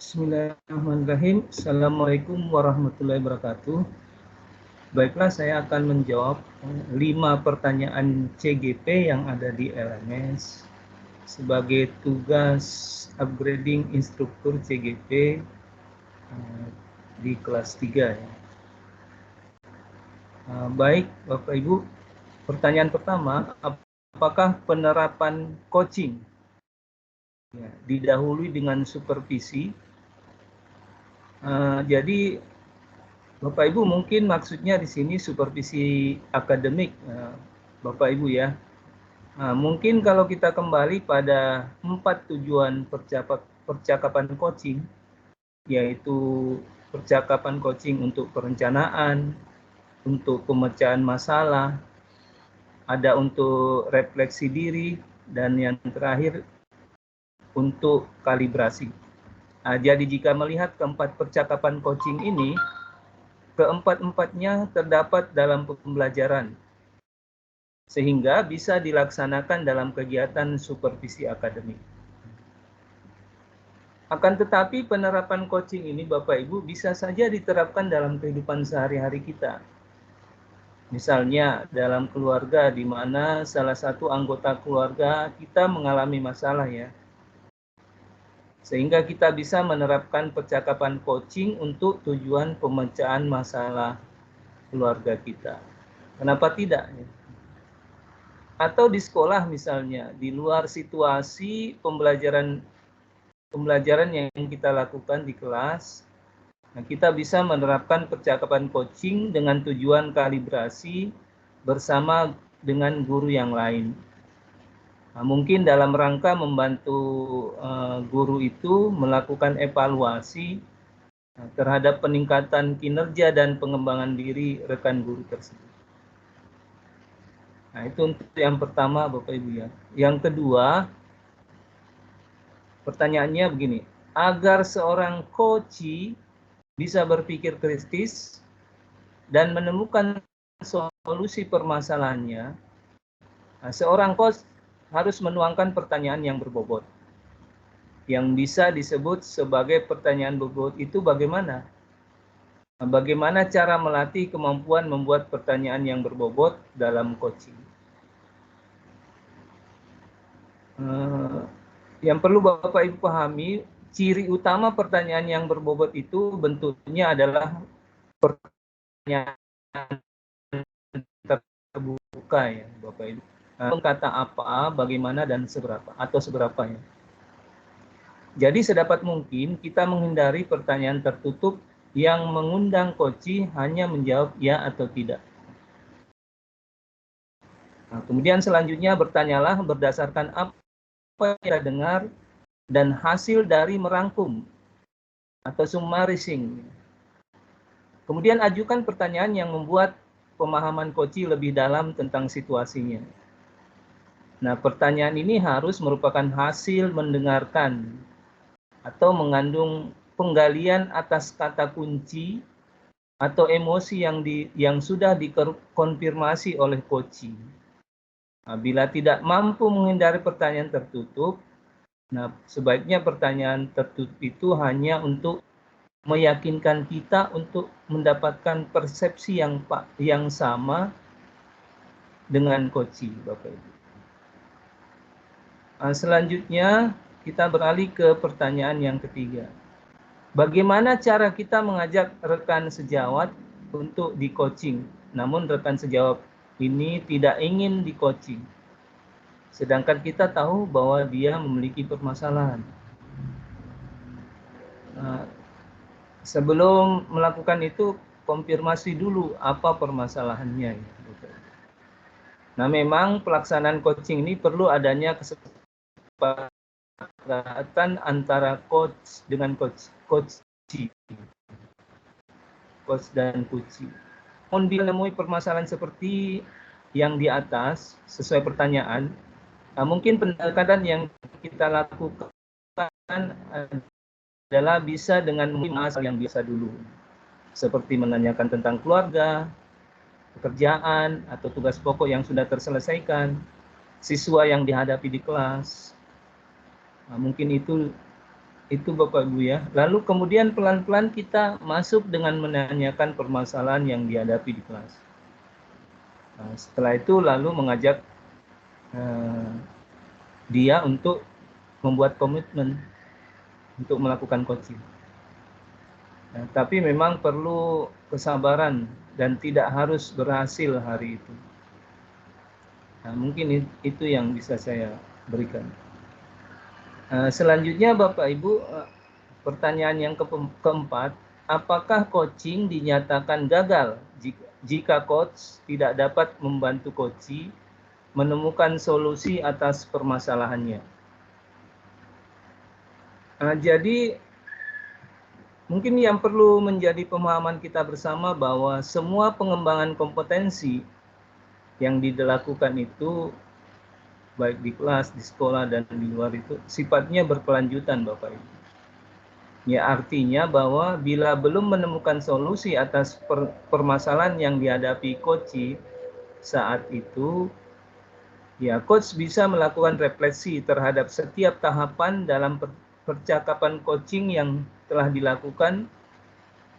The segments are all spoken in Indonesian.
Bismillahirrahmanirrahim. Assalamualaikum warahmatullahi wabarakatuh. Baiklah, saya akan menjawab 5 pertanyaan CGP yang ada di LMS sebagai tugas upgrading instruktur CGP di kelas 3 ya. Baik Bapak Ibu, pertanyaan pertama, apakah penerapan coaching didahului dengan supervisi? Jadi Bapak Ibu mungkin maksudnya di sini supervisi akademik, Bapak Ibu ya. Mungkin kalau kita kembali pada 4 tujuan percakapan coaching, yaitu percakapan coaching untuk perencanaan, untuk pemecahan masalah, ada untuk refleksi diri, dan yang terakhir untuk kalibrasi. Jadi jika melihat keempat percakapan coaching ini, keempat-empatnya terdapat dalam pembelajaran, sehingga bisa dilaksanakan dalam kegiatan supervisi akademik. Akan tetapi penerapan coaching ini Bapak Ibu bisa saja diterapkan dalam kehidupan sehari-hari kita. Misalnya dalam keluarga di mana salah satu anggota keluarga kita mengalami masalah ya. Sehingga kita bisa menerapkan percakapan coaching untuk tujuan pemecahan masalah keluarga kita. Kenapa tidak? Atau di sekolah misalnya, di luar situasi pembelajaran yang kita lakukan di kelas, kita bisa menerapkan percakapan coaching dengan tujuan kalibrasi bersama dengan guru yang lain. Mungkin dalam rangka membantu guru itu melakukan evaluasi terhadap peningkatan kinerja dan pengembangan diri rekan guru tersebut. Nah, itu untuk yang pertama Bapak Ibu ya. Yang kedua, pertanyaannya begini, agar seorang coach bisa berpikir kritis dan menemukan solusi permasalahannya, seorang coach harus menuangkan pertanyaan yang berbobot. Yang bisa disebut sebagai pertanyaan berbobot itu bagaimana? Bagaimana cara melatih kemampuan membuat pertanyaan yang berbobot dalam coaching? Yang perlu Bapak Ibu pahami, ciri utama pertanyaan yang berbobot itu bentuknya adalah pertanyaan terbuka ya Bapak Ibu. Kata apa, bagaimana, dan seberapa, atau seberapa ya. Jadi sedapat mungkin kita menghindari pertanyaan tertutup yang mengundang coach hanya menjawab ya atau tidak. Kemudian selanjutnya bertanyalah berdasarkan apa yang kita dengar dan hasil dari merangkum atau summarizing. Kemudian ajukan pertanyaan yang membuat pemahaman coach lebih dalam tentang situasinya. Nah, pertanyaan ini harus merupakan hasil mendengarkan atau mengandung penggalian atas kata kunci atau emosi yang sudah dikonfirmasi oleh coach. Bila tidak mampu menghindari pertanyaan tertutup, nah sebaiknya pertanyaan tertutup itu hanya untuk meyakinkan kita untuk mendapatkan persepsi yang sama dengan coach, Bapak Ibu. Selanjutnya kita beralih ke pertanyaan yang ketiga. Bagaimana cara kita mengajak rekan sejawat untuk di coaching, namun rekan sejawat ini tidak ingin di coaching, sedangkan kita tahu bahwa dia memiliki permasalahan. Sebelum melakukan itu, konfirmasi dulu apa permasalahannya. Nah, memang pelaksanaan coaching ini perlu adanya kesepakatan antara coach dengan coach dan coach. Namun bila menemui permasalahan seperti yang di atas sesuai pertanyaan, mungkin pendekatan yang kita lakukan adalah bisa dengan masalah yang biasa dulu, seperti menanyakan tentang keluarga, pekerjaan, atau tugas pokok yang sudah terselesaikan, siswa yang dihadapi di kelas. Mungkin itu Itu Bapak Ibu ya. Lalu kemudian pelan-pelan kita masuk dengan menanyakan permasalahan yang dihadapi di kelas. Nah, setelah itu lalu mengajak dia untuk membuat komitmen untuk melakukan coaching. Nah, tapi memang perlu kesabaran dan tidak harus berhasil hari itu. Nah, mungkin itu yang bisa saya berikan. Selanjutnya Bapak Ibu, pertanyaan yang keempat, apakah coaching dinyatakan gagal jika coach tidak dapat membantu coachee menemukan solusi atas permasalahannya? Jadi mungkin yang perlu menjadi pemahaman kita bersama bahwa semua pengembangan kompetensi yang dilakukan itu baik di kelas, di sekolah, dan di luar itu sifatnya berkelanjutan Bapak Ibu. Ya, artinya bahwa bila belum menemukan solusi atas permasalahan yang dihadapi coachee saat itu, ya coach bisa melakukan refleksi terhadap setiap tahapan dalam percakapan coaching yang telah dilakukan.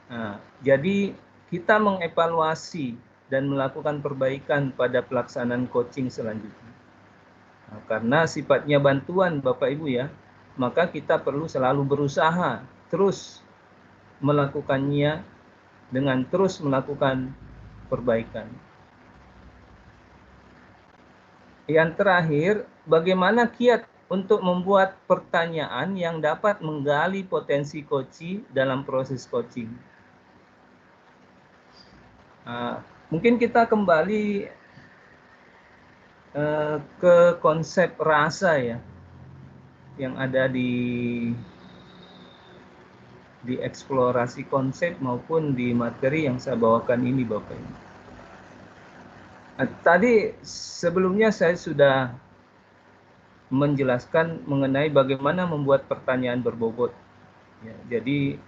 Nah, jadi kita mengevaluasi dan melakukan perbaikan pada pelaksanaan coaching selanjutnya. Nah, karena sifatnya bantuan Bapak Ibu ya, maka kita perlu selalu berusaha terus melakukannya dengan terus melakukan perbaikan. Yang terakhir, bagaimana kiat untuk membuat pertanyaan yang dapat menggali potensi coachee dalam proses coaching. Mungkin kita kembali ke konsep rasa ya, yang ada di eksplorasi konsep maupun di materi yang saya bawakan ini Bapak Ibu. Tadi sebelumnya saya sudah menjelaskan mengenai bagaimana membuat pertanyaan berbobot. Ya, jadi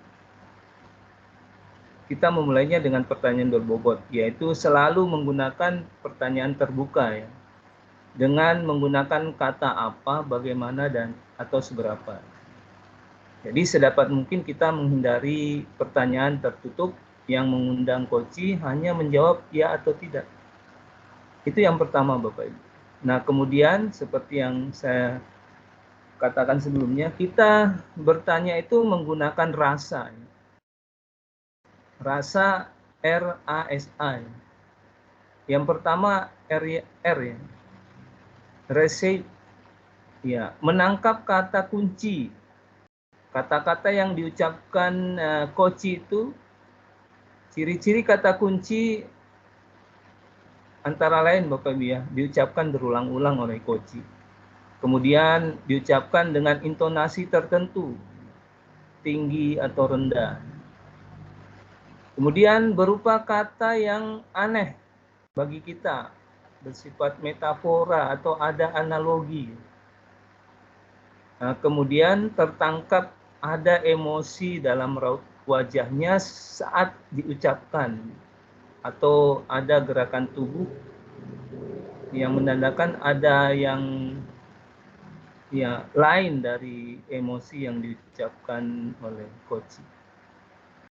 kita memulainya dengan pertanyaan berbobot, yaitu selalu menggunakan pertanyaan terbuka ya, dengan menggunakan kata apa, bagaimana, dan atau seberapa. Jadi sedapat mungkin kita menghindari pertanyaan tertutup yang mengundang coachee hanya menjawab ya atau tidak. Itu yang pertama Bapak Ibu. Nah kemudian seperti yang saya katakan sebelumnya, kita bertanya itu menggunakan rasa. Rasa R-A-S-A. Yang pertama R ya. Receive ya, menangkap kata kunci. Kata-kata yang diucapkan coachee itu, ciri-ciri kata kunci antara lain Bapak Ibu ya, diucapkan berulang-ulang oleh coachee. Kemudian diucapkan dengan intonasi tertentu, tinggi atau rendah. Kemudian berupa kata yang aneh bagi kita, bersifat metafora atau ada analogi. Nah, kemudian tertangkap ada emosi dalam raut wajahnya saat diucapkan, atau ada gerakan tubuh yang menandakan ada yang ya lain dari emosi yang diucapkan oleh coachee.